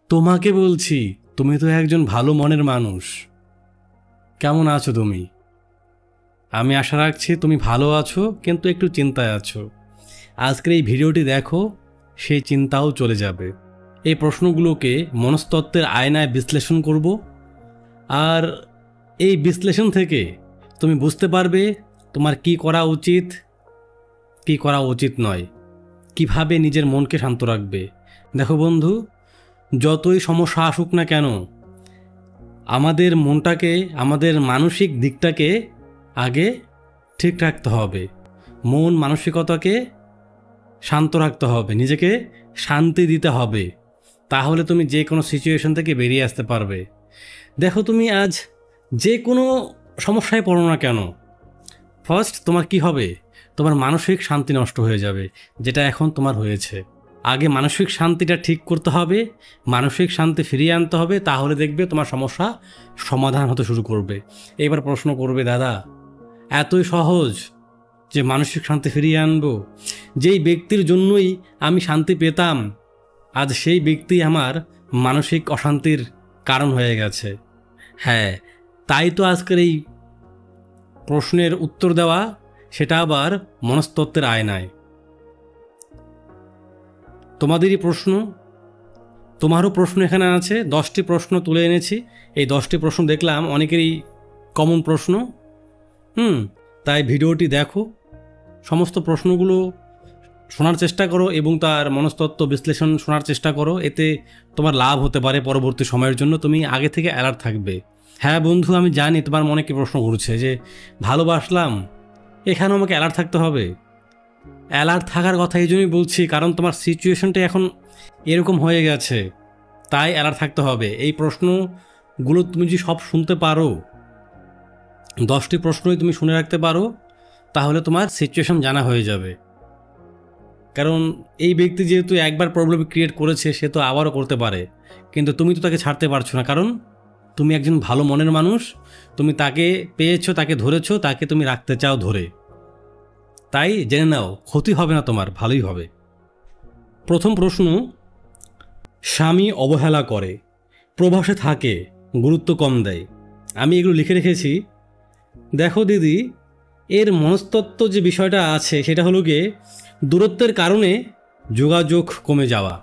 তোমাকে বলছি, তুমি তো একজন ভালো মনের মানুষ। কেমন আছো তুমি? আমি আশা রাখছি তুমি ভালো আছো, কিন্তু একটু চিন্তায় আছো। আজকের এই ভিডিওটি দেখো, সেই চিন্তাও চলে যাবে। এই প্রশ্নগুলোকে মনস্তত্ত্বের আয়নায় বিশ্লেষণ করব, আর এই বিশ্লেষণ থেকে তুমি বুঝতে পারবে তোমার কি করা উচিত, কি করা উচিত নয়, কিভাবে নিজের মনকে শান্ত রাখবে। দেখো বন্ধু, যতই সমস্যা আসুক না কেন, আমাদের মনটাকে, আমাদের মানসিক দিকটাকে আগে ঠিক রাখতে হবে। মন মানসিকতাকে শান্ত রাখতে হবে, নিজেকে শান্তি দিতে হবে। তাহলে তুমি যে কোনো সিচুয়েশন থেকে বেরিয়ে আসতে পারবে। দেখো, তুমি আজ যে কোনো সমস্যায় পড়ো না কেন, ফার্স্ট তোমার কি হবে? তোমার মানসিক শান্তি নষ্ট হয়ে যাবে, যেটা এখন তোমার হয়েছে। আগে মানসিক শান্তিটা ঠিক করতে হবে, মানসিক শান্তি ফিরিয়ে আনতে হবে, তাহলে দেখবে তোমার সমস্যা সমাধান হতে শুরু করবে। এবার প্রশ্ন করবে, দাদা এতই সহজ যে মানসিক শান্তি ফিরিয়ে আনবো? যেই ব্যক্তির জন্যই আমি শান্তি পেতাম, আজ সেই ব্যক্তি আমার মানসিক অশান্তির কারণ হয়ে গেছে। হ্যাঁ, তাই তো আজকের এই প্রশ্নের উত্তর দেওয়া, সেটা আবার মনস্তত্ত্বের আয়নায়। তোমাদেরই প্রশ্ন, তোমারও প্রশ্ন এখানে আছে। 10টি প্রশ্ন তুলে এনেছি। এই 10টি প্রশ্ন দেখলাম অনেকেরই কমন প্রশ্ন। তাই ভিডিওটি দেখো, সমস্ত প্রশ্নগুলো শোনার চেষ্টা করো এবং তার মনস্তত্ত্ব বিশ্লেষণ শোনার চেষ্টা করো। এতে তোমার লাভ হতে পারে পরবর্তী সময়ের জন্য, তুমি আগে থেকে অ্যালার্ট থাকবে। হ্যাঁ বন্ধু, আমি জানি তোমার মনে কি প্রশ্ন করছে যে ভালোবাসলাম, এখানেও আমাকে অ্যালার্ট থাকতে হবে। অ্যালার্ট থাকার কথা এই জন্যই বলছি, কারণ তোমার সিচুয়েশনটা এখন এরকম হয়ে গেছে, তাই অ্যালার্ট থাকতে হবে। এই প্রশ্নগুলো তুমি যদি সব শুনতে পারো, 10টি প্রশ্নই তুমি শুনে রাখতে পারো, তাহলে তোমার সিচুয়েশন জানা হয়ে যাবে। কারণ এই ব্যক্তি যেহেতু একবার প্রবলেম ক্রিয়েট করেছে, সে তো আবারও করতে পারে, কিন্তু তুমি তো তাকে ছাড়তে পারছো না, কারণ তুমি একজন ভালো মনের মানুষ। তুমি তাকে পেয়েছো, তাকে ধরেছো, তাকে তুমি রাখতে চাও ধরে। তাই জেনে নাও, ক্ষতি হবে না তোমার, ভালোই হবে। প্রথম প্রশ্ন, স্বামী অবহেলা করে, প্রবাসে থাকে, গুরুত্ব কম দেয়। আমি এগুলো লিখে রেখেছি। দেখো দিদি, এর মনস্তত্ত্ব যে বিষয়টা আছে, সেটা হলো গিয়ে দূরত্বের কারণে যোগাযোগ কমে যাওয়া,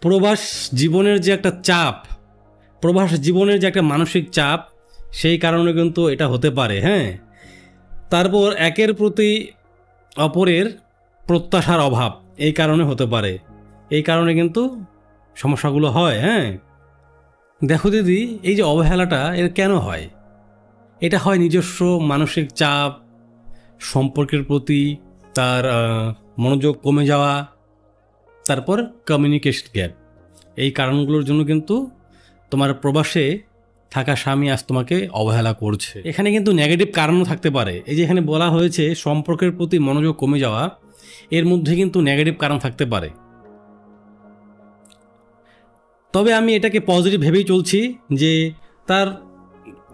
প্রবাস জীবনের যে একটা চাপ, প্রবাস জীবনের যে একটা মানসিক চাপ, সেই কারণে কিন্তু এটা হতে পারে। হ্যাঁ, তারপর একের প্রতি অপরের প্রত্যাশার অভাব, এই কারণে হতে পারে। এই কারণে কিন্তু সমস্যাগুলো হয়। হ্যাঁ, দেখো দিদি, এই যে অবহেলাটা, এর কেন হয়? এটা হয় নিজস্ব মানসিক চাপ, সম্পর্কের প্রতি তার মনোযোগ কমে যাওয়া, তারপর কমিউনিকেশন গ্যাপ। এই কারণগুলোর জন্য কিন্তু তোমার প্রবাসে থাকা স্বামী আজ তোমাকে অবহেলা করছে। এখানে কিন্তু নেগেটিভ কারণও থাকতে পারে। এই যে এখানে বলা হয়েছে সম্পর্কের প্রতি মনোযোগ কমে যাওয়া, এর মধ্যে কিন্তু নেগেটিভ কারণ থাকতে পারে। তবে আমি এটাকে পজিটিভ ভেবেই চলছি যে তার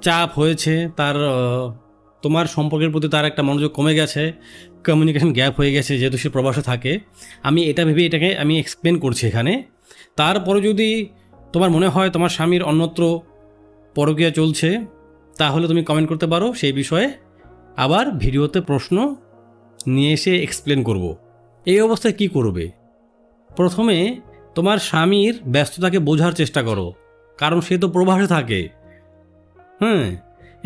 চাপ হয়েছে, তার তোমার সম্পর্কের প্রতি তার একটা মনোযোগ কমে গেছে, কমিউনিকেশন গ্যাপ হয়ে গেছে, যেহেতু সে প্রবাসে থাকে। আমি এটা ভেবে এটাকে আমি এক্সপ্লেন করছি এখানে। তারপরে যদি তোমার মনে হয় তোমার স্বামীর অন্যত্র পরকীয়া চলছে, তাহলে তুমি কমেন্ট করতে পারো সেই বিষয়ে, আবার ভিডিওতে প্রশ্ন নিয়ে এসে এক্সপ্লেন করব। এই অবস্থায় কি করবে? প্রথমে তোমার স্বামীর ব্যস্ততাকে বোঝার চেষ্টা করো, কারণ সে তো প্রবাসে থাকে। হ্যাঁ,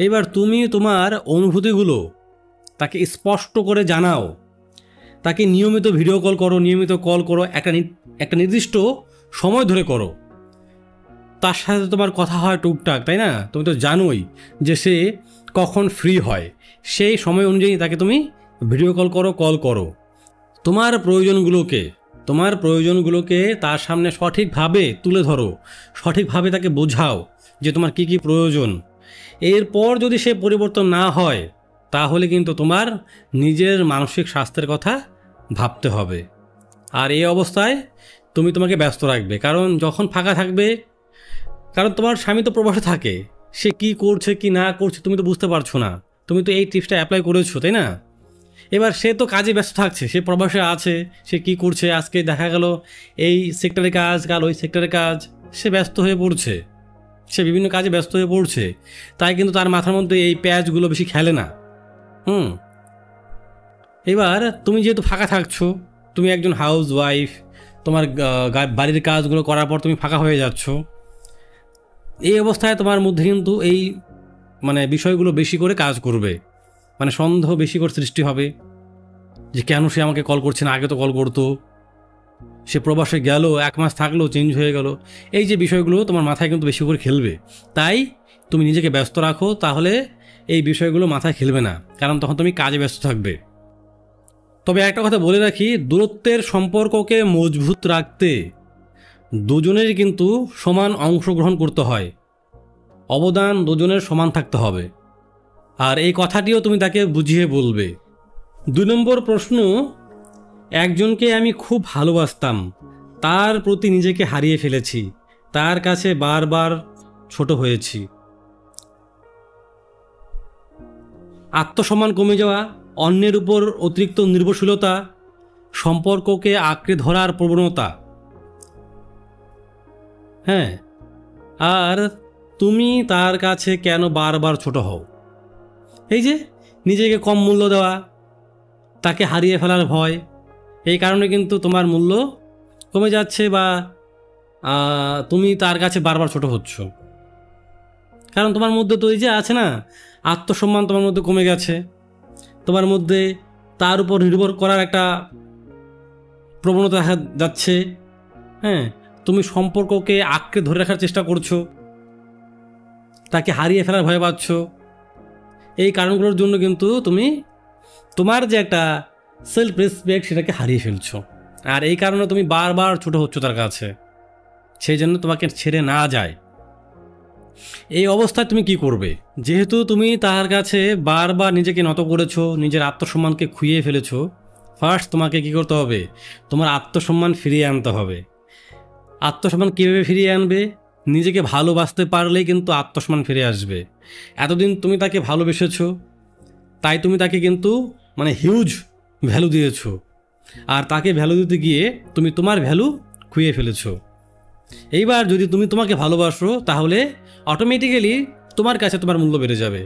এবার তুমি তোমার অনুভূতিগুলো তাকে স্পষ্ট করে জানাও, তাকে নিয়মিত ভিডিও কল করো, নিয়মিত কল করো, একটা নির্দিষ্ট সময় ধরে করো। তার সাথে তোমার কথা হয় টুকটাক, তাই না? তুমি তো জানোই যে সে কখন ফ্রি হয়, সেই সময় অনুযায়ী তাকে তুমি ভিডিও কল করো। তোমার প্রয়োজনগুলোকে তার সামনে সঠিকভাবে তুলে ধরো, সঠিকভাবে তাকে বোঝাও যে তোমার কি কি প্রয়োজন। এরপর যদি সে পরিবর্তন না হয়, তাহলে কিন্তু তোমার নিজের মানসিক স্বাস্থ্যের কথা ভাবতে হবে। আর এই অবস্থায় তুমি তোমাকে ব্যস্ত রাখবে, কারণ যখন ফাঁকা থাকবে, কারণ তোমার স্বামী তো প্রবাসে থাকে, সে কি করছে কি না করছে তুমি তো বুঝতে পারছো না। তুমি তো এই টিপসটা অ্যাপ্লাই করেছো, তাই না? এবার সে তো কাজে ব্যস্ত থাকছে, সে প্রবাসে আছে, সে কি করছে, আজকে দেখা গেল এই সেক্টরে কাজ, কাল ওই সেক্টরে কাজ, সে ব্যস্ত হয়ে পড়ছে, সে বিভিন্ন কাজে ব্যস্ত হয়ে পড়ছে, তাই কিন্তু তার মাথার মধ্যে এই প্যাচগুলো বেশি খেলে না। এবার তুমি যেহেতু ফাঁকা থাকছো, তুমি একজন হাউস ওয়াইফ, তোমার বাড়ির কাজগুলো করার পর তুমি ফাঁকা হয়ে যাচ্ছ, এই অবস্থায় তোমার মধ্যে কিন্তু এই বিষয়গুলো বেশি করে কাজ করবে, সন্দেহ বেশি করে সৃষ্টি হবে যে কেন সে আমাকে কল করছে না, আগে তো কল করতো, সে প্রবাসে গেল, 1 মাস থাকলো, চেঞ্জ হয়ে গেল। এই যে বিষয়গুলো তোমার মাথায় কিন্তু বেশি করে খেলবে। তাই তুমি নিজেকে ব্যস্ত রাখো, তাহলে এই বিষয়গুলো মাথায় খেলবে না, কারণ তখন তুমি কাজে ব্যস্ত থাকবে। তবে একটা কথা বলে রাখি, দূরত্বের সম্পর্ককে মজবুত রাখতে দুজনের কিন্তু সমান অংশগ্রহণ করতে হয়, অবদান দুজনের সমান থাকতে হবে। আর এই কথাটিও তুমি তাকে বুঝিয়ে বলবে। 2 নম্বর প্রশ্ন, একজনকে আমি খুব ভালোবাসতাম, তার প্রতি নিজেকে হারিয়ে ফেলেছি, তার কাছে বারবার ছোট হয়েছি। আত্মসম্মান কমে যাওয়া, অন্যের উপর অতিরিক্ত নির্ভরশীলতা, সম্পর্ককে আঁকড়ে ধরার প্রবণতা। হ্যাঁ, আর তুমি তার কাছে কেন বারবার ছোট হও? এই যে নিজেকে কম মূল্য দেওয়া, তাকে হারিয়ে ফেলার ভয়, এই কারণে কিন্তু তোমার মূল্য কমে যাচ্ছে, বা তুমি তার কাছে বারবার ছোট হচ্ছ। কারণ তোমার মধ্যে তো এই যে আছে না, আত্মসম্মান তোমার মধ্যে কমে গেছে, তোমার মধ্যে তার উপর নির্ভর করার একটা প্রবণতা দেখা যাচ্ছে। হ্যাঁ, তুমি সম্পর্ককে আঁকড়ে ধরে রাখার চেষ্টা করছো, তাকে হারিয়ে ফেলার ভয় পাচ্ছ। এই কারণগুলোর জন্য কিন্তু তুমি তোমার যে একটা সেলফ রেসপেক্ট সেটাকে হারিয়ে ফেলছো, আর এই কারণে তুমি বারবার ছোট হচ্ছ তার কাছে, সেই জন্য তোমাকে ছেড়ে না যায়। এই অবস্থায় তুমি কি করবে? যেহেতু তুমি তার কাছে বারবার নিজেকে নত করেছো, নিজের আত্মসম্মানকে খুইয়ে ফেলেছো, ফার্স্ট তোমাকে কি করতে হবে? তোমার আত্মসম্মান ফিরিয়ে আনতে হবে। আত্মসম্মান কীভাবে ফিরিয়ে আনবে? নিজেকে ভালোবাসতে পারলেই কিন্তু আত্মসম্মান ফিরে আসবে। এতদিন তুমি তাকে ভালোবেসেছো, তাই তুমি তাকে কিন্তু হিউজ ভ্যালু দিয়েছো, আর তাকে ভ্যালু দিতে গিয়ে তুমি তোমার ভ্যালু খুইয়ে ফেলেছো। এইবার যদি তুমি তোমাকে ভালোবাসো, তাহলে অটোমেটিক্যালি তোমার কাছে তোমার মূল্য বেড়ে যাবে।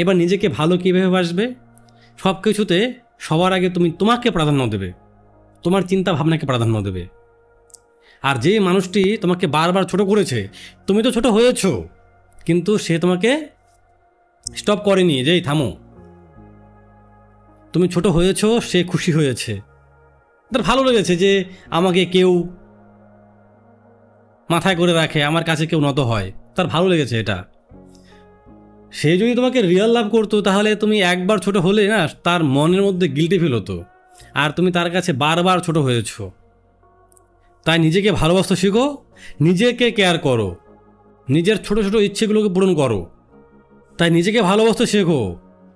এবার নিজেকে ভালো কীভাবে বাসবে? সব কিছুতে সবার আগে তুমি তোমাকে প্রাধান্য দেবে, তোমার চিন্তা ভাবনাকে প্রাধান্য দেবে। আর যে মানুষটি তোমাকে বারবার ছোট করেছে, তুমি তো ছোট হয়েছো, কিন্তু সে তোমাকে স্টপ করেনি যে থামো, তুমি ছোট হয়েছো, সে খুশি হয়েছে, তার ভালো লেগেছে যে আমাকে কেউ মাথায় করে রাখে, আমার কাছে কেউ নত হয়, তার ভালো লেগেছে এটা। সে যদি তোমাকে রিয়েল লাভ করতো, তাহলে তুমি একবার ছোট হলে না, তার মনের মধ্যে গিল্টি ফিল হতো, আর তুমি তার কাছে বারবার ছোট হয়েছো। তাই নিজেকে ভালোবাসতে শিখো, নিজেকে কেয়ার করো, নিজের ছোট ছোট ইচ্ছেগুলোকে পূরণ করো। তাই নিজেকে ভালোবাসতে শেখো,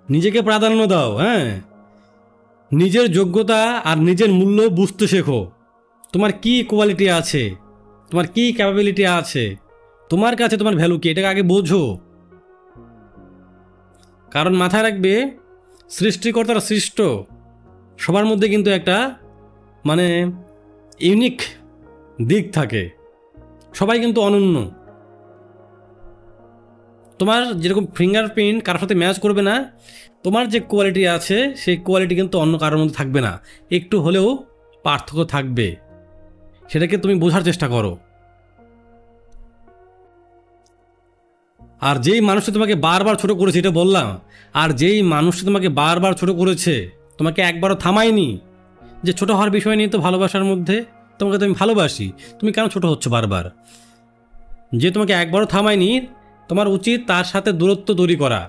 নিজেকে প্রাধান্য দাও। হ্যাঁ, নিজের যোগ্যতা আর নিজের মূল্য বুঝতে শেখো। তোমার কি কোয়ালিটি আছে, তোমার কি ক্যাপাবিলিটি আছে, তোমার কাছে তোমার ভ্যালু কি, এটাকে আগে বোঝো। কারণ মাথায় রাখবে, সৃষ্টিকর্তারা সৃষ্ট সবার মধ্যে কিন্তু একটা ইউনিক দিক থাকে, সবাই কিন্তু অনন্য। তোমার যেরকম ফিঙ্গারপ্রিন্ট কারোর সাথে ম্যাচ করবে না, তোমার যে কোয়ালিটি আছে সেই কোয়ালিটি কিন্তু অন্য কারোর মধ্যে থাকবে না, একটু হলেও পার্থক্য থাকবে, সেটাকে তুমি বোঝার চেষ্টা করো। আর যেই মানুষটা তোমাকে বারবার ছোট করেছে, এটা বললাম, আর যেই মানুষটা তোমাকে বারবার ছোট করেছে, তোমাকে একবারও থামায়নি যে ছোট হওয়ার বিষয় নিয়ে তো ভালোবাসার মধ্যে, তোমাকে তো আমি ভালোবাসি, তুমি কেন ছোট হচ্ছ বারবার, যে তোমাকে একবারও থামায়নি, তোমার উচিত তার সাথে দূরত্ব তৈরি করা।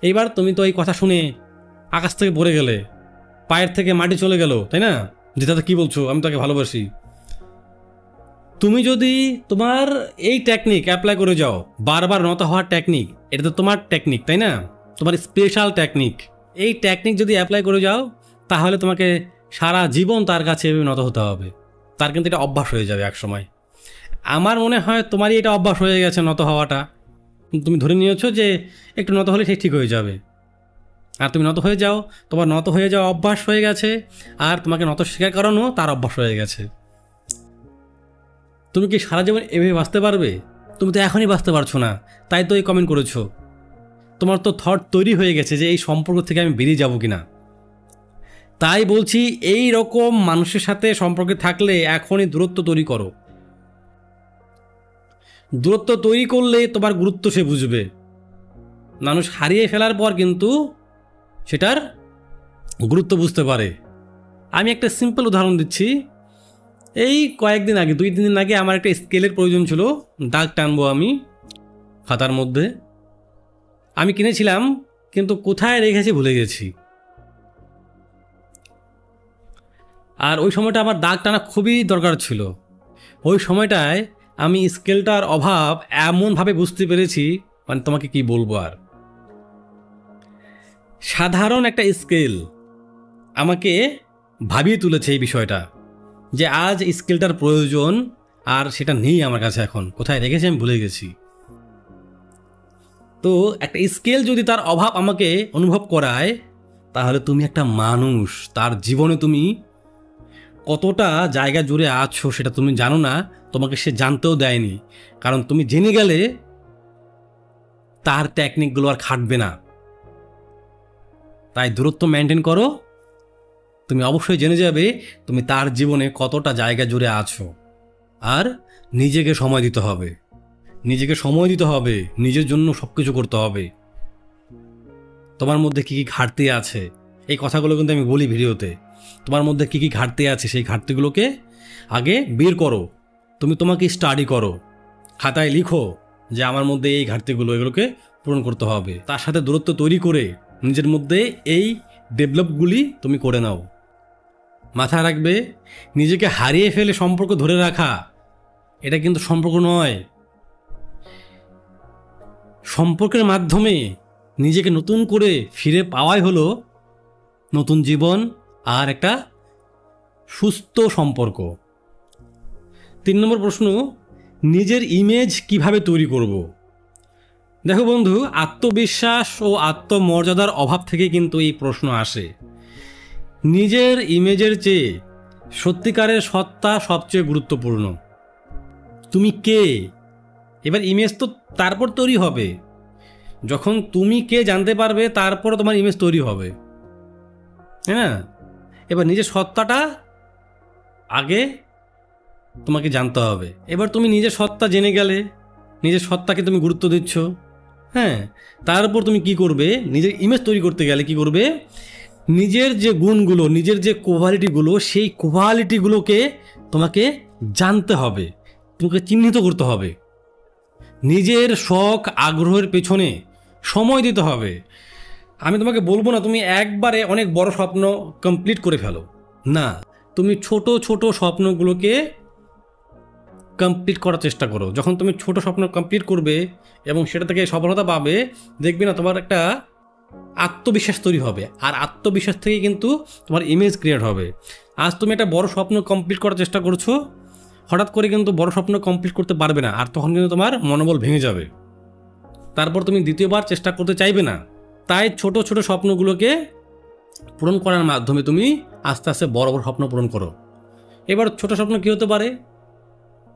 এইবার তুমি তো এই কথা শুনে আকাশ থেকে পড়ে গেলে, পায়ের থেকে মাটি চলে গেল, তাই না, যে দাদা কী বলছো, আমি তাকে ভালোবাসি। তুমি যদি তোমার এই টেকনিক অ্যাপ্লাই করে যাও, বারবার নত হওয়ার টেকনিক, এটা তো তোমার টেকনিক, তাই না, তোমার স্পেশাল টেকনিক, এই টেকনিক যদি অ্যাপ্লাই করে যাও, তাহলে তোমাকে সারা জীবন তার কাছে এভাবে নত হতে হবে। তার কিন্তু এটা অভ্যাস হয়ে যাবে এক সময়। আমার মনে হয় তোমারই এটা অভ্যাস হয়ে গেছে নত হওয়াটা, তুমি ধরে নিয়েছো যে একটু নত হলে সে ঠিক হয়ে যাবে, আর তুমি নত হয়ে যাও, তোমার নত হয়ে যাওয়া অভ্যাস হয়ে গেছে, আর তোমাকে নত স্বীকার করানো তার অভ্যাস হয়ে গেছে। তুমি কি সারা জীবন এভাবে বাঁচতে পারবে? তুমি তো এখনই বাঁচতে পারছো না, তাই তো এই কমেন্ট করেছো। তোমার তো থট তৈরি হয়ে গেছে যে এই সম্পর্ক থেকে আমি বেরিয়ে যাব কিনা। তাই বলছি, এই রকম মানুষের সাথে সম্পর্কে থাকলে এখনই দূরত্ব তৈরি করো। দূরত্ব তৈরি করলে তোমার গুরুত্ব সে বুঝবে। মানুষ হারিয়ে ফেলার পর কিন্তু সেটার গুরুত্ব বুঝতে পারে। আমি একটা সিম্পল উদাহরণ দিচ্ছি। এই কয়েকদিন আগে, 2-3 দিন আগে আমার একটা স্কেলের প্রয়োজন ছিল, দাগ টানবো আমি খাতার মধ্যে। আমি কিনেছিলাম, কিন্তু কোথায় রেখেছি ভুলে গেছি। আর ওই সময়টা আমার দাগ টানা খুবই দরকার ছিল। ওই সময়টায় আমি স্কেলটার অভাব এমনভাবে বুঝতে পেরেছি, মানে তোমাকে কি বলবো আর। সাধারণ একটা স্কেল আমাকে ভাবিয়ে তুলেছে এই বিষয়টা, যে আজ স্কেলটার প্রয়োজন, আর সেটা নেই আমার কাছে এখন। কোথায় রেখেছি আমি ভুলে গেছি। তো একটা স্কেল যদি তার অভাব আমাকে অনুভব করায়, তাহলে তুমি একটা মানুষ, তার জীবনে তুমি কতটা জায়গা জুড়ে আছো সেটা তুমি জানো না, তোমাকে সে জানতেও দেয়নি। কারণ তুমি জেনে গেলে তার টেকনিকগুলো আর খাটবে না। তাই দূরত্ব মেনটেন করো। তুমি অবশ্যই জেনে যাবে তুমি তার জীবনে কতটা জায়গা জুড়ে আছো। আর নিজেকে সময় দিতে হবে, নিজেকে সময় দিতে হবে, নিজের জন্য সব কিছু করতে হবে। তোমার মধ্যে কী কী ঘাটতি আছে, এই কথাগুলো কিন্তু আমি বলি ভিডিওতে। তোমার মধ্যে কী কী ঘাটতি আছে, সেই ঘাটতিগুলোকে আগে বের করো। তুমি তোমাকে স্টাডি করো, খাতায় লিখো যে আমার মধ্যে এই ঘাটতিগুলো, এগুলোকে পূরণ করতে হবে। তার সাথে দূরত্ব তৈরি করে নিজের মধ্যে এই ডেভেলপগুলি তুমি করে নাও। মাথায় রাখবে, নিজেকে হারিয়ে ফেলে সম্পর্ক ধরে রাখা, এটা কিন্তু সম্পর্ক নয়। সম্পর্কের মাধ্যমে নিজেকে নতুন করে ফিরে পাওয়াই হলো নতুন জীবন আর একটা সুস্থ সম্পর্ক। 3 নম্বর প্রশ্ন, নিজের ইমেজ কিভাবে তৈরি করব? দেখো বন্ধু, আত্মবিশ্বাস ও আত্মমর্যাদার অভাব থেকে কিন্তু এই প্রশ্ন আসে। নিজের ইমেজের চেয়ে সত্যিকারের সত্তা সবচেয়ে গুরুত্বপূর্ণ। তুমি কে, এবার ইমেজ তো তারপর তৈরি হবে। যখন তুমি কে জানতে পারবে, তারপর তোমার ইমেজ তৈরি হবে, হ্যাঁ। এবার নিজের সত্তাটা আগে তোমাকে জানতে হবে। এবার তুমি নিজের সত্তা জেনে গেলে, নিজের সত্তাকে তুমি গুরুত্ব দিচ্ছ, হ্যাঁ। তারপর তুমি কি করবে, নিজের ইমেজ তৈরি করতে গেলে কি করবে, নিজের যে গুণগুলো, নিজের যে কোয়ালিটিগুলো, সেই কোয়ালিটিগুলোকে তোমাকে জানতে হবে, তোমাকে চিহ্নিত করতে হবে। নিজের শখ আগ্রহের পেছনে সময় দিতে হবে। আমি তোমাকে বলবো না তুমি একবারে অনেক বড় স্বপ্ন কমপ্লিট করে ফেলো, না। তুমি ছোট ছোট স্বপ্নগুলোকে কমপ্লিট করার চেষ্টা করো। যখন তুমি ছোট স্বপ্ন কমপ্লিট করবে এবং সেটা থেকে সফলতা পাবে, দেখবে না তোমার একটা আত্মবিশ্বাস তৈরি হবে। আর আত্মবিশ্বাস থেকে কিন্তু তোমার ইমেজ ক্রিয়েট হবে। আজ তুমি একটা বড় স্বপ্ন কমপ্লিট করার চেষ্টা করছো, হঠাৎ করে কিন্তু বড় স্বপ্ন কমপ্লিট করতে পারবে না, আর তখন কিন্তু তোমার মনোবল ভেঙে যাবে। তারপর তুমি দ্বিতীয়বার চেষ্টা করতে চাইবে না। তাই ছোট ছোট স্বপ্নগুলোকে পূরণ করার মাধ্যমে তুমি আস্তে আস্তে বড় বড় স্বপ্ন পূরণ করো। এবার ছোট স্বপ্ন কী হতে পারে?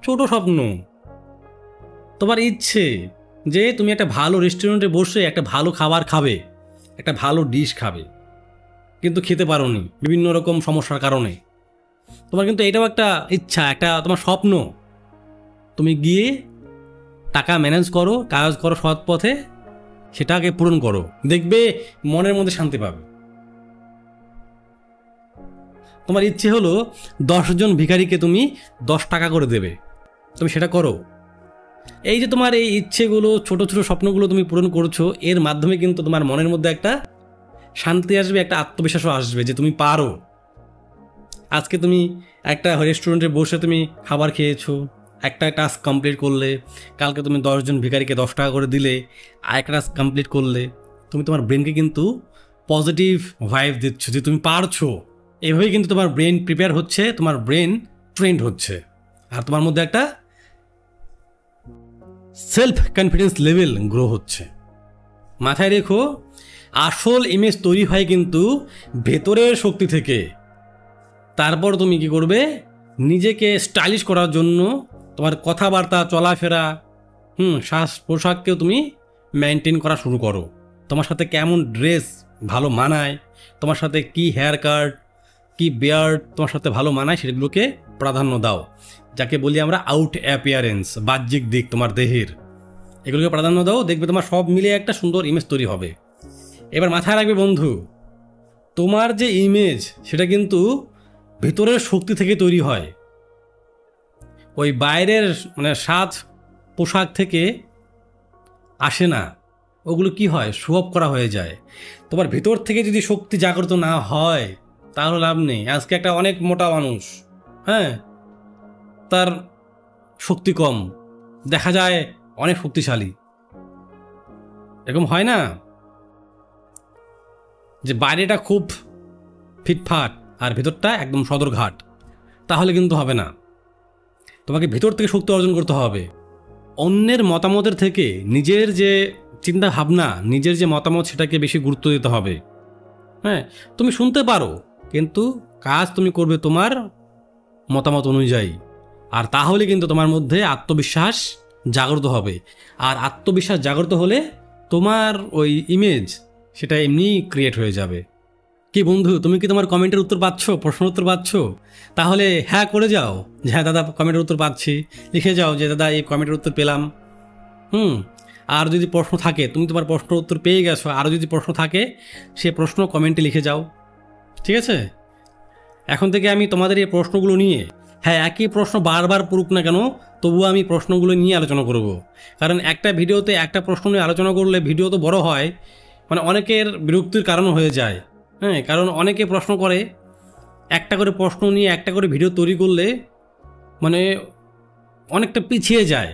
ছোট স্বপ্ন, তোমার ইচ্ছে যে তুমি একটা ভালো রেস্টুরেন্টে বসে একটা ভালো খাবার খাবে, একটা ভালো ডিশ খাবে, কিন্তু খেতে পারোনি বিভিন্ন রকম সমস্যার কারণে। তোমার কিন্তু এটাও একটা ইচ্ছা, একটা তোমার স্বপ্ন। তুমি গিয়ে টাকা ম্যানেজ করো, কাজ করো সৎ পথে, সেটাকে পূরণ করো, দেখবে মনের মধ্যে শান্তি পাবে। তোমার ইচ্ছে হলো 10 জন ভিখারিকে তুমি 10 টাকা করে দেবে, তুমি সেটা করো। এই যে তোমার এই ইচ্ছেগুলো, ছোট ছোট স্বপ্নগুলো তুমি পূরণ করছো, এর মাধ্যমে কিন্তু তোমার মনের মধ্যে একটা শান্তি আসবে, একটা আত্মবিশ্বাসও আসবে যে তুমি পারো। আজকে তুমি একটা রেস্টুরেন্টে বসে তুমি খাবার খেয়েছো, একটা টাস্ক কমপ্লিট করলে, কালকে তুমি 10 জন ভিখারিকে 10 টাকা করে দিলে, আর একটা টাস্ক কমপ্লিট করলে, তুমি তোমার ব্রেনকে কিন্তু পজিটিভ ভাইব দিচ্ছ যে তুমি পারছো। এভাবেই কিন্তু তোমার ব্রেন প্রিপেয়ার হচ্ছে, তোমার ব্রেন ট্রেন্ড হচ্ছে, আর তোমার মধ্যে একটা সেলফ কনফিডেন্স লেভেল গ্রো হচ্ছে। মাথায় রেখো, আসল ইমেজ তৈরি হয় কিন্তু ভেতরের শক্তি থেকে। তারপর তুমি কি করবে, নিজেকে স্টাইলিশ করার জন্য তোমার কথাবার্তা, চলাফেরা, শ্বাস পোশাককেও তুমি মেনটেন করা শুরু করো। তোমার সাথে কেমন ড্রেস ভালো মানায়, তোমার সাথে কি হেয়ার কাট, কি বিয়ার্ড তোমার সাথে ভালো মানায়, সেগুলোকে প্রাধান্য দাও। যাকে বলি আমরা আউট অ্যাপিয়ারেন্স, বাহ্যিক দিক তোমার দেহের, এগুলোকে প্রাধান্য দাও। দেখবে তোমার সব মিলিয়ে একটা সুন্দর ইমেজ তৈরি হবে। এবার মাথায় রাখবে বন্ধু, তোমার যে ইমেজ সেটা কিন্তু ভিতরের শক্তি থেকে তৈরি হয়। ওই বাইরের সাজ পোশাক থেকে আসে না। ওগুলো কি হয়, শো অফ করা হয়ে যায়। তোমার ভিতর থেকে যদি শক্তি জাগ্রত না হয় তাহলে লাভ নেই। আজকে একটা অনেক মোটা মানুষ, হ্যাঁ, তার শক্তি কম, দেখা যায় অনেক শক্তিশালী। এরকম হয় না যে বাইরেটা খুব ফিটফাট আর ভেতরটা একদম সদরঘাট? তাহলে কিন্তু হবে না। তোমাকে ভেতর থেকে শক্তি অর্জন করতে হবে। অন্যের মতামতের থেকে নিজের যে চিন্তা ভাবনা, নিজের যে মতামত, সেটাকে বেশি গুরুত্ব দিতে হবে। হ্যাঁ, তুমি শুনতে পারো, কিন্তু কাজ তুমি করবে তোমার মতামত অনুযায়ী। আর তাহলে কিন্তু তোমার মধ্যে আত্মবিশ্বাস জাগ্রত হবে। আর আত্মবিশ্বাস জাগ্রত হলে তোমার ওই ইমেজ সেটা এমনি ক্রিয়েট হয়ে যাবে। কি বন্ধু, তুমি কি তোমার কমেন্টের উত্তর পাচ্ছ, প্রশ্নের উত্তর পাচ্ছ? তাহলে হ্যাঁ করে যাও যে হ্যাঁ দাদা কমেন্টের উত্তর পাচ্ছি, লিখে যাও যে দাদা এই কমেন্টের উত্তর পেলাম। আর যদি প্রশ্ন থাকে, তুমি তোমার প্রশ্নের উত্তর পেয়ে গেছো, আরও যদি প্রশ্ন থাকে সে প্রশ্ন কমেন্টে লিখে যাও, ঠিক আছে? এখন থেকে আমি তোমাদের এই প্রশ্নগুলো নিয়ে, হ্যাঁ একই প্রশ্ন বারবার পড়ুক না কেন, তবুও আমি প্রশ্নগুলো নিয়ে আলোচনা করব। কারণ একটা ভিডিওতে একটা প্রশ্ন নিয়ে আলোচনা করলে ভিডিও তো বড় হয়, অনেকের বিরক্তির কারণও হয়ে যায়। হ্যাঁ, কারণ অনেকে প্রশ্ন করে, একটা করে প্রশ্ন নিয়ে একটা করে ভিডিও তৈরি করলে অনেকটা পিছিয়ে যায়।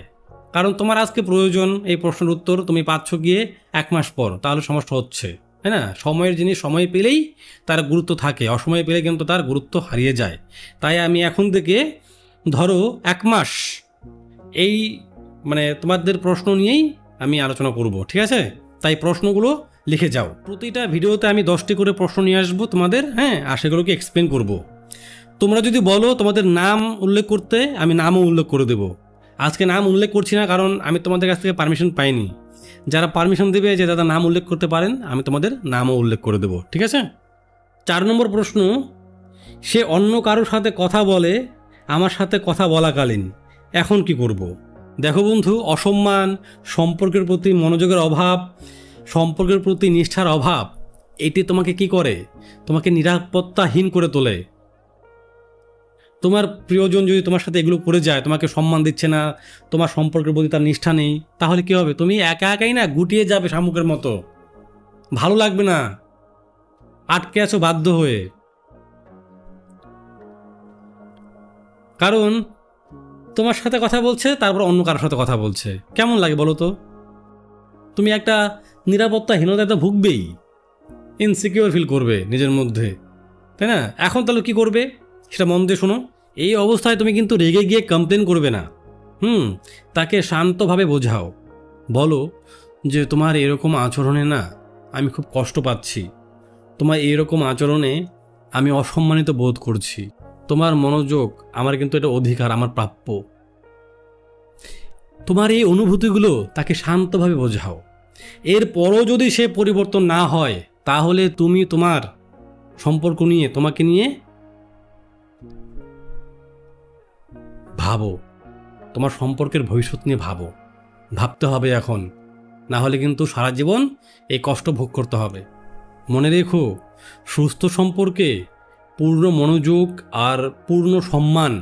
কারণ তোমার আজকে প্রয়োজন এই প্রশ্নের উত্তর, তুমি পাচ্ছ গিয়ে 1 মাস পর, তাহলে সমস্যা হচ্ছে, তাই না? সময়ের জিনিস সময় পেলেই তার গুরুত্ব থাকে, অসময়ে পেলে কিন্তু তার গুরুত্ব হারিয়ে যায়। তাই আমি এখন থেকে ধরো 1 মাস এই তোমাদের প্রশ্ন নিয়েই আমি আলোচনা করব, ঠিক আছে? তাই প্রশ্নগুলো লিখে যাও। প্রতিটা ভিডিওতে আমি 10টি করে প্রশ্ন নিয়ে আসবো তোমাদের, হ্যাঁ, আর সেগুলোকে এক্সপ্লেন করব। তোমরা যদি বলো তোমাদের নাম উল্লেখ করতে, আমি নামও উল্লেখ করে দেব। আজকে নাম উল্লেখ করছি না, কারণ আমি তোমাদের কাছ থেকে পারমিশন পাইনি। যারা পারমিশন দেবে যে দাদা নাম উল্লেখ করতে পারেন, আমি তোমাদের নামও উল্লেখ করে দেব, ঠিক আছে? 4 নম্বর প্রশ্ন, সে অন্য কারোর সাথে কথা বলে আমার সাথে কথা বলাকালীন, এখন কি করব? দেখো বন্ধু, অসম্মান, সম্পর্কের প্রতি মনোযোগের অভাব, সম্পর্কের প্রতি নিষ্ঠার অভাব, এটি তোমাকে কি করে? তোমাকে নিরাপত্তাহীন করে তোলে। তোমার প্রিয়জন যদি তোমার সাথে এগুলো করে যায়, তোমাকে সম্মান দিচ্ছে না, তোমার সম্পর্কের প্রতি তার নিষ্ঠা নেই, তাহলে কি হবে? তুমি একা একাই না গুটিয়ে যাবে শামুকের মতো, ভালো লাগবে না, আটকে আছো বাধ্য হয়ে। কারণ তোমার সাথে কথা বলছে, তারপর অন্য কারোর সাথে কথা বলছে, কেমন লাগে বলো তো? তুমি একটা নিরাপত্তাহীনতায় তো ভুগবেই, ইনসিকিউর ফিল করবে নিজের মধ্যে, তাই না? এখন তাহলে কি করবে সেটা মন দিয়ে শোনো। এই অবস্থায় তুমি কিন্তু রেগে গিয়ে কমপ্লেন করবে না। তাকে শান্তভাবে বোঝাও, বলো যে তোমার এরকম আচরণে না আমি খুব কষ্ট পাচ্ছি, তোমার এরকম আচরণে আমি অসম্মানিত বোধ করছি, তোমার মনোযোগ আমার কিন্তু এটা অধিকার, আমার প্রাপ্য। তোমার এই অনুভূতিগুলো তাকে শান্তভাবে বোঝাও। এরপরও যদি সে পরিবর্তন না হয়, তাহলে তুমি তোমার সম্পর্ক নিয়ে, তোমাকে নিয়ে ভাবো, তোমার সম্পর্কের ভবিষ্যৎ নিয়ে ভাবো। ভাবতে হবে এখন, না হলে কিন্তু সারা জীবন এই কষ্ট ভোগ করতে হবে। মনে রেখো, সুস্থ সম্পর্কে পূর্ণ মনোযোগ আর পূর্ণ সম্মান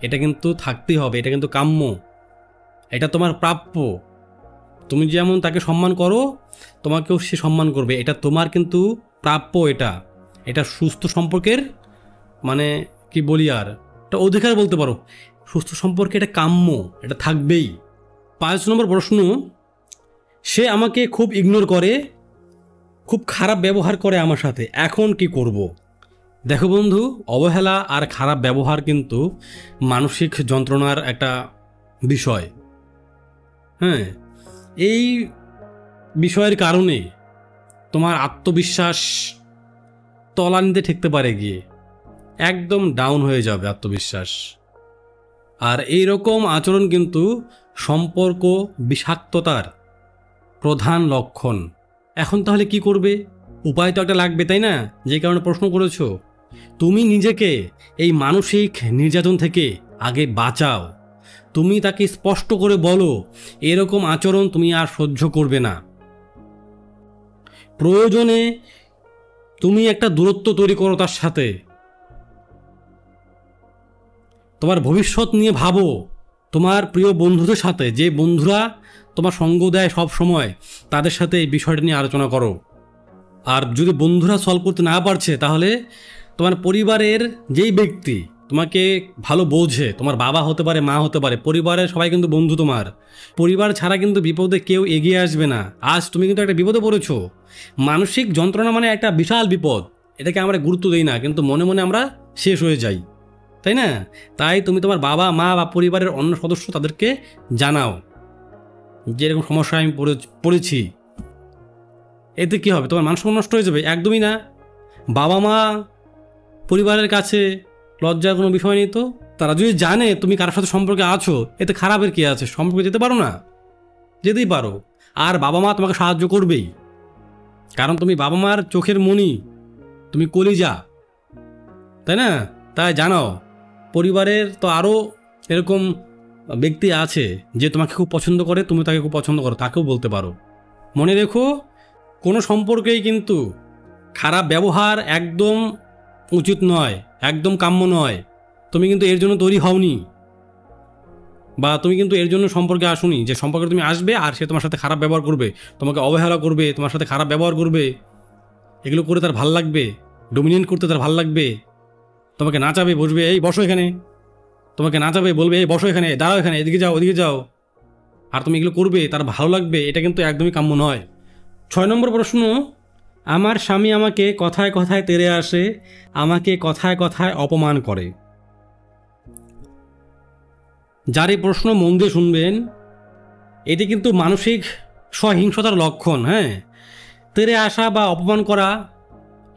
এটা কিন্তু থাকতেই হবে, এটা কিন্তু কাম্য, এটা তোমার প্রাপ্য। তুমি যেমন তাকে সম্মান করো, তোমাকেও সে সম্মান করবে, এটা তোমার কিন্তু প্রাপ্য। এটা সুস্থ সম্পর্কের কি বলি আর, এটা অধিকার বলতে পারো। সুস্থ সম্পর্কে এটা কাম্য, এটা থাকবেই। 5 নম্বর প্রশ্ন, সে আমাকে খুব ইগনোর করে, খুব খারাপ ব্যবহার করে আমার সাথে, এখন কি করব? দেখো বন্ধু, অবহেলা আর খারাপ ব্যবহার কিন্তু মানসিক যন্ত্রণার একটা বিষয়। হ্যাঁ, এই বিষয়ের কারণে তোমার আত্মবিশ্বাস তলানিতে ঠেকতে পারে, গিয়ে একদম ডাউন হয়ে যাবে আত্মবিশ্বাস। আর এই রকম আচরণ কিন্তু সম্পর্ক বিষাক্ততার প্রধান লক্ষণ। এখন তাহলে কি করবে? উপায় তো একটা লাগবে, তাই না? যে কারণে প্রশ্ন করেছো। তুমি নিজেকে এই মানসিক নির্যাতন থেকে আগে বাঁচাও। তুমি তাকে স্পষ্ট করে বলো এরকম আচরণ তুমি আর সহ্য করবে না। প্রয়োজনে তুমি একটা দূরত্ব তৈরি করো তার সাথে। তোমার ভবিষ্যৎ নিয়ে ভাবো, তোমার প্রিয় বন্ধুদের সাথে, যে বন্ধুরা তোমার সঙ্গ দেয় সব সময়, তাদের সাথে এই বিষয়টা নিয়ে আলোচনা করো। আর যদি বন্ধুরা সলভ করতে না পারছে, তাহলে তোমার পরিবারের যেই ব্যক্তি তোমাকে ভালো বোঝে, তোমার বাবা হতে পারে, মা হতে পারে, পরিবারের সবাই কিন্তু বন্ধু তোমার। পরিবার ছাড়া কিন্তু বিপদে কেউ এগিয়ে আসবে না। আজ তুমি কিন্তু একটা বিপদে পড়েছো। মানসিক যন্ত্রণা মানে একটা বিশাল বিপদ, এটাকে আমরা গুরুত্ব দিই না, কিন্তু মনে মনে আমরা শেষ হয়ে যাই, তাই না? তাই তুমি তোমার বাবা মা বা পরিবারের অন্য সদস্য তাদেরকে জানাও যে এরকম সমস্যায় আমি পড়েছি। এতে কী হবে? তোমার মান সম্মান নষ্ট হয়ে যাবে? একদমই না। বাবা মা পরিবারের কাছে লজ্জার কোনো বিষয় নেই তো। তারা যদি জানে তুমি কারোর সাথে সম্পর্কে আছো, এতে খারাপের কী আছে? সম্পর্কে যেতে পারো না? যেতেই পারো। আর বাবা মা তোমাকে সাহায্য করবেই, কারণ তুমি বাবা মার চোখের মণি, তুমি কলিজা, তাই না? তাই জানাও। পরিবারের তো আরও এরকম ব্যক্তি আছে যে তোমাকে খুব পছন্দ করে, তুমি তাকে খুব পছন্দ করো, তাকেও বলতে পারো। মনে রেখো, কোনো সম্পর্কেই কিন্তু খারাপ ব্যবহার একদম উচিত নয়, একদম কাম্য নয়। তুমি কিন্তু এর জন্য তৈরি হওনি, বা তুমি কিন্তু এর জন্য সম্পর্কে আসুনি যে সম্পর্কে তুমি আসবে আর সে তোমার সাথে খারাপ ব্যবহার করবে, তোমাকে অবহেলা করবে, তোমার সাথে খারাপ ব্যবহার করবে। এগুলো করে তার ভাল লাগবে, ডোমিনেট করতে তার ভাল লাগবে। তোমাকে নাচাবে, বসবে, এই বসো এখানে, তোমাকে নাচাবে, বলবে এই বসো এখানে, দাঁড়াও এখানে, এদিকে যাও, ওদিকে যাও, আর তুমি এগুলো করবে, তার ভালো লাগবে। এটা কিন্তু একদমই কাম্য নয়। 6 নম্বর প্রশ্ন, আমার স্বামী আমাকে কথায় কথায় তেড়ে আসে, আমাকে কথায় কথায় অপমান করে। যার এই প্রশ্ন মন দিয়ে শুনবেন, এটি কিন্তু মানসিক সহিংসতার লক্ষণ। হ্যাঁ, তেড়ে আসা বা অপমান করা,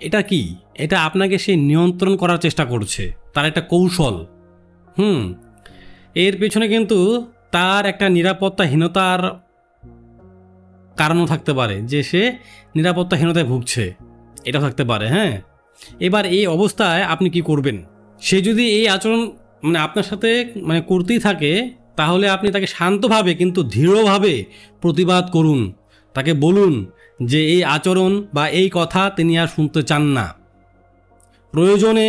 এটা কি? এটা আপনাকে সে নিয়ন্ত্রণ করার চেষ্টা করছে, তার একটা কৌশল। এর পেছনে কিন্তু তার একটা নিরাপত্তাহীনতার কারণও থাকতে পারে, যে সে নিরাপত্তাহীনতায় ভুগছে, এটা থাকতে পারে। হ্যাঁ, এবার এই অবস্থায় আপনি কি করবেন? সে যদি এই আচরণ আপনার সাথে করতেই থাকে, তাহলে আপনি তাকে শান্তভাবে কিন্তু দৃঢ়ভাবে প্রতিবাদ করুন। তাকে বলুন যে এই আচরণ বা এই কথা তিনি আর শুনতে চান না। প্রয়োজনে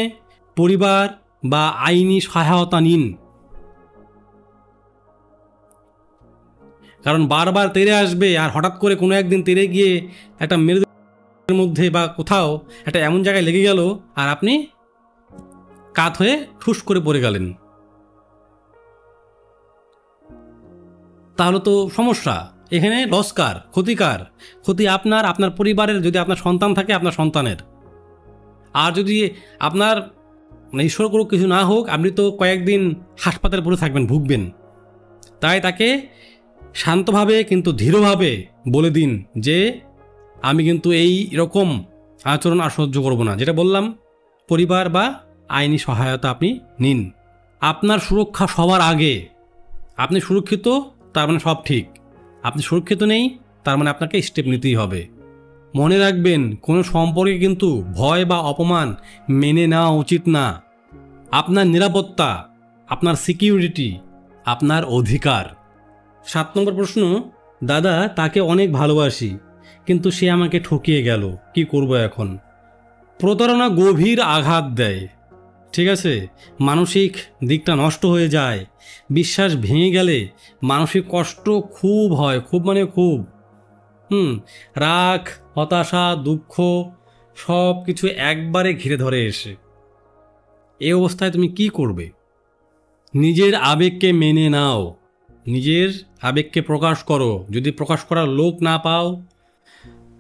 পরিবার বা আইনি সহায়তা নিন, কারণ বারবার তেড়ে আসবে, আর হঠাৎ করে কোনো একদিন তেড়ে গিয়ে একটা মেরুদণ্ডের মধ্যে বা কোথাও একটা এমন জায়গায় লেগে গেল, আর আপনি কাত হয়ে ঠুস করে পড়ে গেলেন, তাহলে তো সমস্যা। এখানে লস্কার, ক্ষতিকার, ক্ষতি আপনার, আপনার পরিবারের, যদি আপনার সন্তান থাকে আপনার সন্তানের, আর যদি আপনার ঈশ্বর করুক কিছু না হোক, আপনি তো কয়েকদিন হাসপাতালে পড়ে থাকবেন, ভুগবেন। তাই তাকে শান্তভাবে কিন্তু দৃঢ়ভাবে বলে দিন যে আমি কিন্তু এই রকম আচরণ আর সহ্য করব না। যেটা বললাম, পরিবার বা আইনি সহায়তা আপনি নিন। আপনার সুরক্ষা সবার আগে। আপনি সুরক্ষিত, তার মানে সব ঠিক। আপনি সুরক্ষিত নেই, তার মানে আপনাকে স্টেপ নিতেই হবে। মনে রাখবেন, কোনো সম্পর্কে কিন্তু ভয় বা অপমান মেনে নেওয়া উচিত না। আপনার নিরাপত্তা, আপনার সিকিউরিটি, আপনার অধিকার। 7 নম্বর প্রশ্ন, দাদা তাকে অনেক ভালোবাসি, কিন্তু সে আমাকে ঠকিয়ে গেল, কি করব এখন? প্রতারণা গভীর আঘাত দেয়, ঠিক আছে? মানসিক দিকটা নষ্ট হয়ে যায়। বিশ্বাস ভেঙে গেলে মানসিক কষ্ট খুব হয়, খুব খুব। রাগ, হতাশা, দুঃখ সব কিছু একবারে ঘিরে ধরে এসে। এই অবস্থায় তুমি কি করবে? নিজের আবেগকে মেনে নাও, নিজের আবেগকে প্রকাশ করো। যদি প্রকাশ করার লোক না পাও,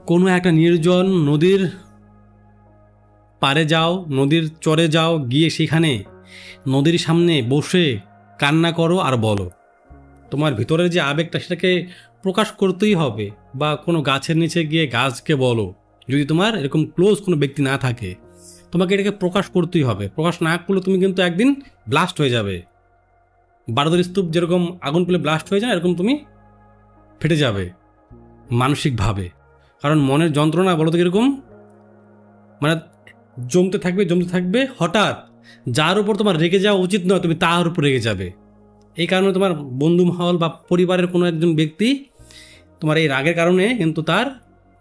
কোনো একটা নির্জন নদীর পাড়ে যাও, নদীর চরে যাও, গিয়ে সেখানে নদীর সামনে বসে কান্না করো আর বলো। তোমার ভিতরের যে আবেগটা, সেটাকে প্রকাশ করতেই হবে। বা কোনো গাছের নিচে গিয়ে গাছকে বলো, যদি তোমার এরকম ক্লোজ কোনো ব্যক্তি না থাকে, তোমাকে এটাকে প্রকাশ করতেই হবে। প্রকাশ না করলে তুমি কিন্তু একদিন ব্লাস্ট হয়ে যাবে। বারোদের স্তূপ যেরকম আগুন পেলে ব্লাস্ট হয়ে যায়, এরকম তুমি ফেটে যাবে মানসিকভাবে। কারণ মনের যন্ত্রণা বলো তো কীরকম, মানে জমতে থাকবে, হঠাৎ যার উপর তোমার রেগে যাওয়া উচিত নয় তুমি তার উপর রেগে যাবে। এই কারণে তোমার বন্ধু মহল বা পরিবারের কোনো একজন ব্যক্তি তোমার এই রাগের কারণে কিন্তু তার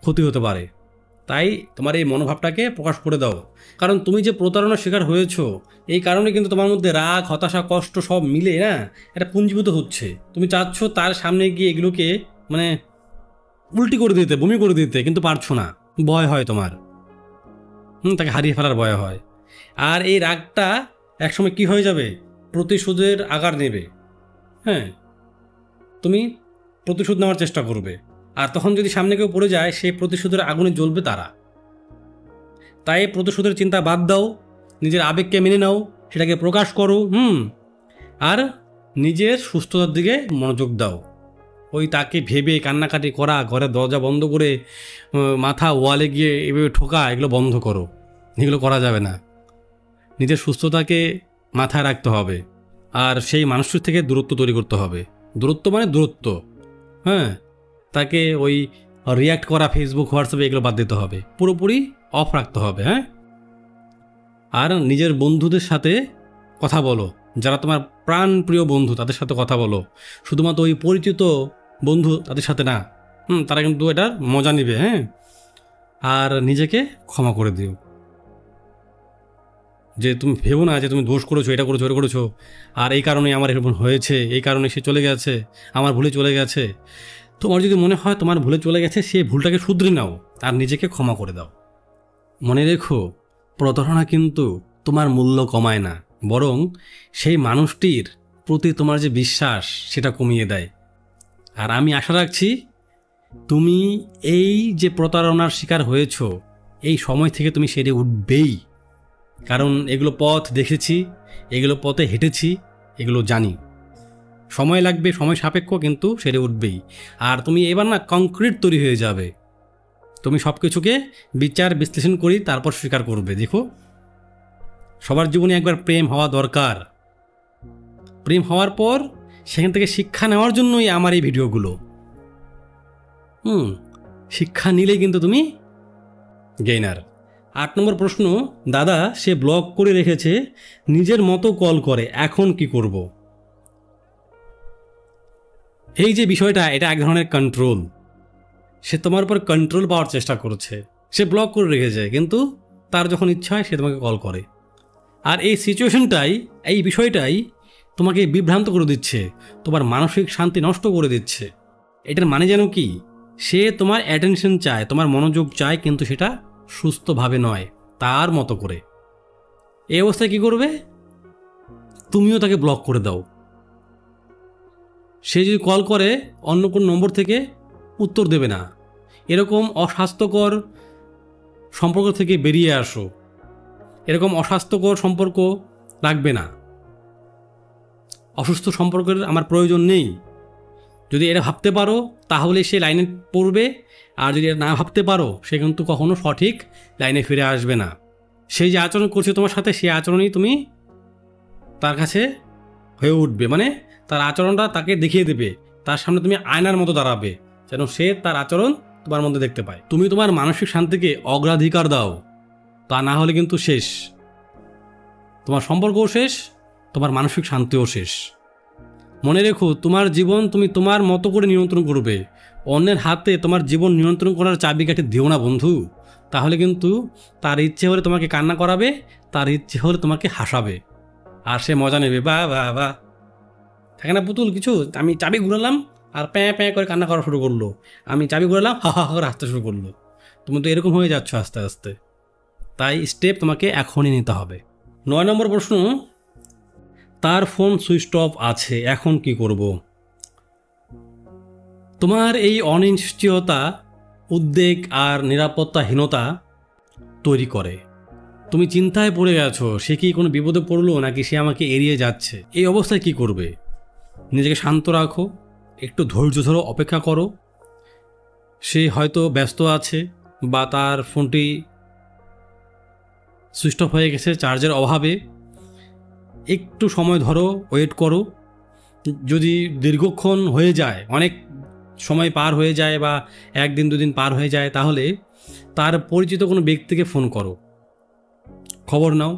ক্ষতি হতে পারে। তাই তোমার এই মনোভাবটাকে প্রকাশ করে দাও। কারণ তুমি যে প্রতারণার শিকার হয়েছো এই কারণে কিন্তু তোমার মধ্যে রাগ, হতাশা, কষ্ট সব মিলে না এটা পুঞ্জীভূত হচ্ছে। তুমি চাচ্ছ তার সামনে গিয়ে এগুলোকে মানে উল্টি করে দিতে, বমি করে দিতে, কিন্তু পারছো না, ভয় হয় তোমার। তাকে হারিয়ে ফেলার ভয় হয়। আর এই রাগটা একসময় কি হয়ে যাবে, প্রতিশোধের আকার নেবে। হ্যাঁ, তুমি প্রতিশোধ নেওয়ার চেষ্টা করবে, আর তখন যদি সামনে কেউ পড়ে যায় সেই প্রতিশোধের আগুনে জ্বলবে তারা। তাই প্রতিশোধের চিন্তা বাদ দাও, নিজের আবেগকে মেনে নাও, সেটাকে প্রকাশ করো। আর নিজের সুস্থতার দিকে মনোযোগ দাও। ওই তাকে ভেবে কান্নাকাটি করা, ঘরের দরজা বন্ধ করে মাথা ওয়ালে গিয়ে এভাবে ঠোকা, এগুলো বন্ধ করো। এগুলো করা যাবে না। নিজের সুস্থতাকে মাথায় রাখতে হবে, আর সেই মানুষটির থেকে দূরত্ব তৈরি করতে হবে। দূরত্ব মানে দূরত্ব, হ্যাঁ। তাকে ওই রিয়্যাক্ট করা ফেসবুক, হোয়াটসঅ্যাপে এগুলো বাদ দিতে হবে, পুরোপুরি অফ রাখতে হবে, হ্যাঁ। আর নিজের বন্ধুদের সাথে কথা বলো, যারা তোমার প্রাণপ্রিয় বন্ধু তাদের সাথে কথা বলো, শুধুমাত্র ওই পরিচিত বন্ধু তাদের সাথে না। তারা কিন্তু এটার মজা নেবে, হ্যাঁ। আর নিজেকে ক্ষমা করে দিও। যে তুমি ভেবো না যে তুমি দোষ করেছো, এটা করেছো, ওটা করেছো, আর এই কারণে আমার এরকম হয়েছে, এই কারণে সে চলে গেছে, আমার ভুলে চলে গেছে। তোমার যদি মনে হয় তোমার ভুলে চলে গেছে, সেই ভুলটাকে শুধরে নাও আর নিজেকে ক্ষমা করে দাও। মনে রেখো, প্রতারণা কিন্তু তোমার মূল্য কমায় না, বরং সেই মানুষটির প্রতি তোমার যে বিশ্বাস সেটা কমিয়ে দেয়। আর আমি আশা রাখছি তুমি এই যে প্রতারণার শিকার হয়েছ এই সময় থেকে তুমি সেরে উঠবেই। কারণ এগুলো পথ দেখেছি, এগুলো পথে হেঁটেছি, এগুলো জানি। সময় লাগবে, সময় সাপেক্ষ, কিন্তু সেরে উঠবেই। আর তুমি এবার না কংক্রিট তৈরি হয়ে যাবে। তুমি সব কিছুকে বিচার বিশ্লেষণ করি তারপর স্বীকার করবে। দেখো, সবার জীবনে একবার প্রেম হওয়া দরকার। প্রেম হওয়ার পর সেখান থেকে শিক্ষা নেওয়ার জন্যই আমার এই ভিডিওগুলো। শিক্ষা নিলেই কিন্তু তুমি গেইনার। 8 নম্বর প্রশ্ন, দাদা সে ব্লক করে রেখেছে, নিজের মতো কল করে, এখন কি করব? এই যে বিষয়টা, এটা এক ধরনের কন্ট্রোল। সে তোমার উপর কন্ট্রোল পাওয়ার চেষ্টা করছে। সে ব্লক করে রেখেছে, কিন্তু তার যখন ইচ্ছা হয় সে তোমাকে কল করে। আর এই সিচুয়েশনটাই, এই বিষয়টাই তোমাকে বিভ্রান্ত করে দিচ্ছে, তোমার মানসিক শান্তি নষ্ট করে দিচ্ছে। এটার মানে যেন কি, সে তোমার অ্যাটেনশন চায়, তোমার মনোযোগ চায়, কিন্তু সেটা সুস্থভাবে নয়, তার মতো করে। এই অবস্থায় কি করবে? তুমিও তাকে ব্লক করে দাও। সে যদি কল করে অন্য কোন নম্বর থেকে, উত্তর দেবে না। এরকম অস্বাস্থ্যকর সম্পর্ক থেকে বেরিয়ে আসো। এরকম অস্বাস্থ্যকর সম্পর্ক রাখবে না। অসুস্থ সম্পর্কের আমার প্রয়োজন নেই। যদি এটা ভাবতে পারো তাহলে সে লাইনে পড়বে, আর যদি এটা না ভাবতে পারো সে কিন্তু কখনো সঠিক লাইনে ফিরে আসবে না। সেই যে আচরণ করছে তোমার সাথে, সেই আচরণই তুমি তার কাছে হয়ে উঠবে। মানে তার আচরণটা তাকে দেখিয়ে দেবে, তার সামনে তুমি আয়নার মতো দাঁড়াবে, যেন সে তার আচরণ তোমার মধ্যে দেখতে পায়। তুমি তোমার মানসিক শান্তিকে অগ্রাধিকার দাও, তা না হলে কিন্তু শেষ। তোমার সম্পর্কও শেষ, তোমার মানসিক শান্তিও শেষ। মনে রেখো, তোমার জীবন তুমি তোমার মতো করে নিয়ন্ত্রণ করবে। অন্যের হাতে তোমার জীবন নিয়ন্ত্রণ করার চাবিকাঠি দিও না বন্ধু। তাহলে কিন্তু তার ইচ্ছে হলে তোমাকে কান্না করাবে, তার ইচ্ছে হলে তোমাকে হাসাবে, আর সে মজা নেবে। বা বা বা থাকে না পুতুল কিছু, আমি চাবি ঘুরালাম আর প্যাঁ প্যাঁ করে কান্না করা শুরু করলো, আমি চাবি ঘুরালাম হা হা করে হাসতে শুরু করলো। তুমি তো এরকম হয়ে যাচ্ছ আস্তে আস্তে। তাই স্টেপ তোমাকে এখনই নিতে হবে। 9 নম্বর প্রশ্ন, তার ফোন সুইচ অফ আছে, এখন কি করব? তোমার এই অনিশ্চয়তা উদ্বেগ আর নিরাপত্তাহীনতা তৈরি করে। তুমি চিন্তায় পড়ে গেছো, সে কি কোনো বিপদে পড়লো নাকি সে আমাকে এড়িয়ে যাচ্ছে। এই অবস্থায় কি করবে? নিজেকে শান্ত রাখো, একটু ধৈর্য ধরো, অপেক্ষা করো। সে হয়তো ব্যস্ত আছে, বা তার ফোনটি সুইচ অফ হয়ে গেছে চার্জের অভাবে। একটু সময় ধরো, ওয়েট করো। যদি দীর্ঘক্ষণ হয়ে যায়, অনেক সময় পার হয়ে যায় বা একদিন দুদিন পার হয়ে যায়, তাহলে তার পরিচিত কোনো ব্যক্তিকে ফোন করো, খবর নাও।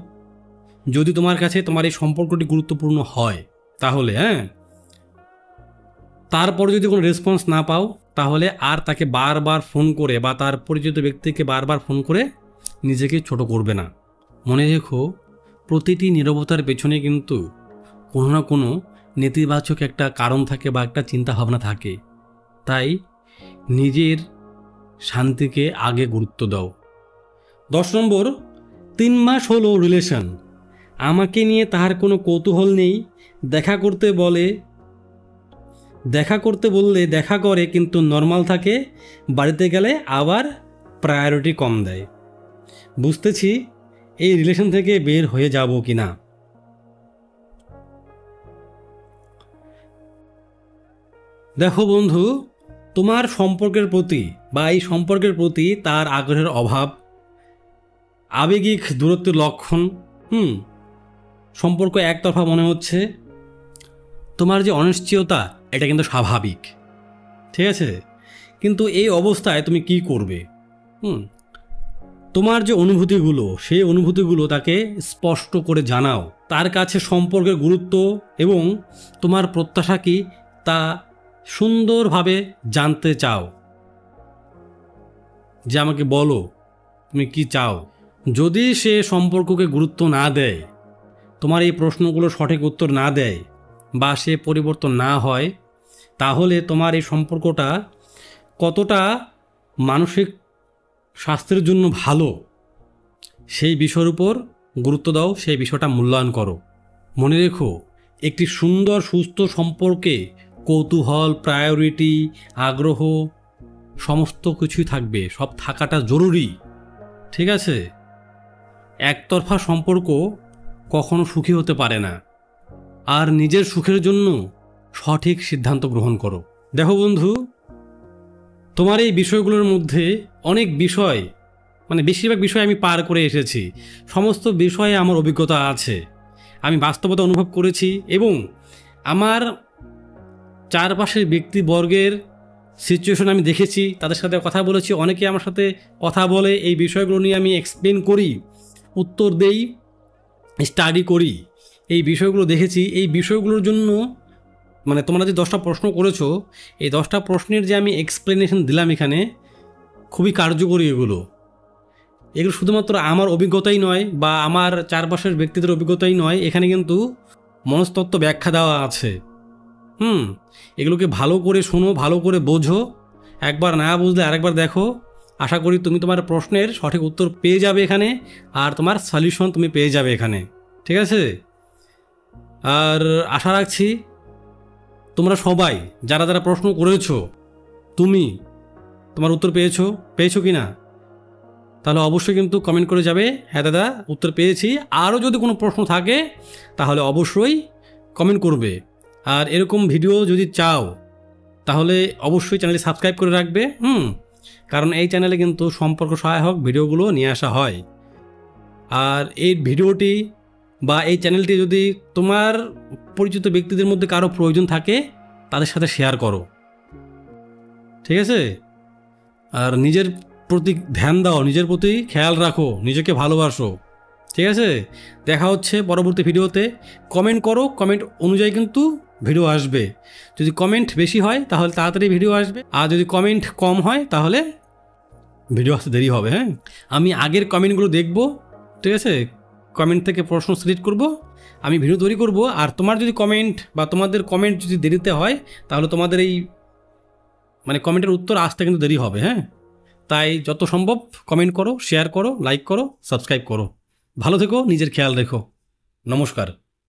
যদি তোমার কাছে তোমার এই সম্পর্কটি গুরুত্বপূর্ণ হয় তাহলে, তারপর যদি কোনো রেসপন্স না পাও, তাহলে আর তাকে বারবার ফোন করে বা তার পরিচিত ব্যক্তিকে বারবার ফোন করে নিজেকে ছোট করবে না। মনে রেখো, প্রতিটি নীরবতার পেছনে কিন্তু কোনো না কোনো নেতিবাচক একটা কারণ থাকে বা একটা চিন্তাভাবনা থাকে। তাই নিজের শান্তিকে আগে গুরুত্ব দাও। 10 নম্বর, 3 মাস হলো রিলেশন, আমাকে নিয়ে তার কোনো কৌতূহল নেই, দেখা করতে বললে দেখা করে কিন্তু নর্মাল থাকে, বাড়িতে গেলে আবার প্রায়োরিটি কম দেয়। বুঝতেছি এই রিলেশন থেকে বের হয়ে যাব কি না। দেখো বন্ধু, তোমার সম্পর্কের প্রতি বা এই সম্পর্কের প্রতি তার আগ্রহের অভাব, আবেগিক দূরত্বের লক্ষণ, সম্পর্ক একতরফা মনে হচ্ছে, তোমার যে অনিশ্চয়তা, এটা কিন্তু স্বাভাবিক, ঠিক আছে? কিন্তু এই অবস্থায় তুমি কি করবে? তোমার যে অনুভূতিগুলো, সেই অনুভূতিগুলো তাকে স্পষ্ট করে জানাও। তার কাছে সম্পর্কের গুরুত্ব এবং তোমার প্রত্যাশা কি তা সুন্দরভাবে জানতে চাও। যে আমাকে বলো তুমি কি চাও। যদি সে সম্পর্ককে গুরুত্ব না দেয়, তোমার এই প্রশ্নগুলোর সঠিক উত্তর না দেয় বা সে পরিবর্তন না হয়, তাহলে তোমার এই সম্পর্কটা কতটা মানসিক স্বাস্থ্যের জন্য ভালো, সেই বিষয়ের উপর গুরুত্ব দাও, সেই বিষয়টা মূল্যায়ন করো। মনে রেখো, একটি সুন্দর সুস্থ সম্পর্কে কৌতূহল, প্রায়োরিটি, আগ্রহ সমস্ত কিছুই থাকবে, সব থাকাটা জরুরি, ঠিক আছে? একতরফা সম্পর্ক কখনো সুখী হতে পারে না। আর নিজের সুখের জন্য সঠিক সিদ্ধান্ত গ্রহণ করো। দেখো বন্ধু, তোমার এই বিষয়গুলোর মধ্যে অনেক বিষয়, বেশিরভাগ বিষয় আমি পার করে এসেছি, সমস্ত বিষয়ে আমার অভিজ্ঞতা আছে, আমি বাস্তবতা অনুভব করেছি এবং আমার চারপাশের ব্যক্তিবর্গের সিচুয়েশন আমি দেখেছি, তাদের সাথে কথা বলেছি, অনেকে আমার সাথে কথা বলে, এই বিষয়গুলো নিয়ে আমি এক্সপ্লেন করি, উত্তর দেই, স্টাডি করি, এই বিষয়গুলো দেখেছি। এই বিষয়গুলোর জন্য তোমরা যে 10টা প্রশ্ন করেছো, এই 10টা প্রশ্নের যে আমি এক্সপ্লেনেশন দিলাম এখানে, খুবই কার্যকরী। এগুলো শুধুমাত্র আমার অভিজ্ঞতাই নয় বা আমার চারপাশের ব্যক্তিদের অভিজ্ঞতাই নয়, এখানে কিন্তু মনস্তত্ত্ব ব্যাখ্যা দেওয়া আছে। এগুলোকে ভালো করে শোনো, ভালো করে বোঝো, একবার না বুঝলে আরেকবার দেখো। আশা করি তুমি তোমার প্রশ্নের সঠিক উত্তর পেয়ে যাবে এখানে, আর তোমার সলিউশন তুমি পেয়ে যাবে এখানে, ঠিক আছে? আর আশা রাখছি তোমরা সবাই যারা যারা প্রশ্ন করেছো, তোমার উত্তর পেয়েছো কি না? তাহলে অবশ্যই কিন্তু কমেন্ট করে যাবে, হ্যাঁ দাদা উত্তর পেয়েছি। আরও যদি কোনো প্রশ্ন থাকে তাহলে অবশ্যই কমেন্ট করবে। আর এরকম ভিডিও যদি চাও তাহলে অবশ্যই চ্যানেলটি সাবস্ক্রাইব করে রাখবে, কারণ এই চ্যানেলে কিন্তু সম্পর্ক সহায়ক ভিডিওগুলো নিয়ে আসা হয়। আর এই ভিডিওটি বা এই চ্যানেলটি যদি তোমার পরিচিত ব্যক্তিদের মধ্যে কারো প্রয়োজন থাকে, তাদের সাথে শেয়ার করো, ঠিক আছে? আর নিজের প্রতি ধ্যান দাও, নিজের প্রতি খেয়াল রাখো, নিজেকে ভালোবাসো, ঠিক আছে? দেখা হচ্ছে পরবর্তী ভিডিওতে। কমেন্ট করো, কমেন্ট অনুযায়ী কিন্তু ভিডিও আসবে। যদি কমেন্ট বেশি হয় তাহলে তাড়াতাড়ি ভিডিও আসবে, আর যদি কমেন্ট কম হয় তাহলে ভিডিও আসতে দেরি হবে। আমি আগের কমেন্টগুলো দেখব, ঠিক আছে? কমেন্ট থেকে প্রশ্ন সিলেক্ট করব, আমি ভিডিও তৈরি করব। আর তোমার যদি কমেন্ট বা তোমাদের কমেন্ট যদি দেরিতে হয়, তাহলে তোমাদের এই কমেন্টের উত্তর আসতে কিন্তু দেরি হবে। তাই যত সম্ভব কমেন্ট করো, শেয়ার করো, লাইক করো, সাবস্ক্রাইব করো। ভালো থেকো, নিজের খেয়াল রেখো। নমস্কার।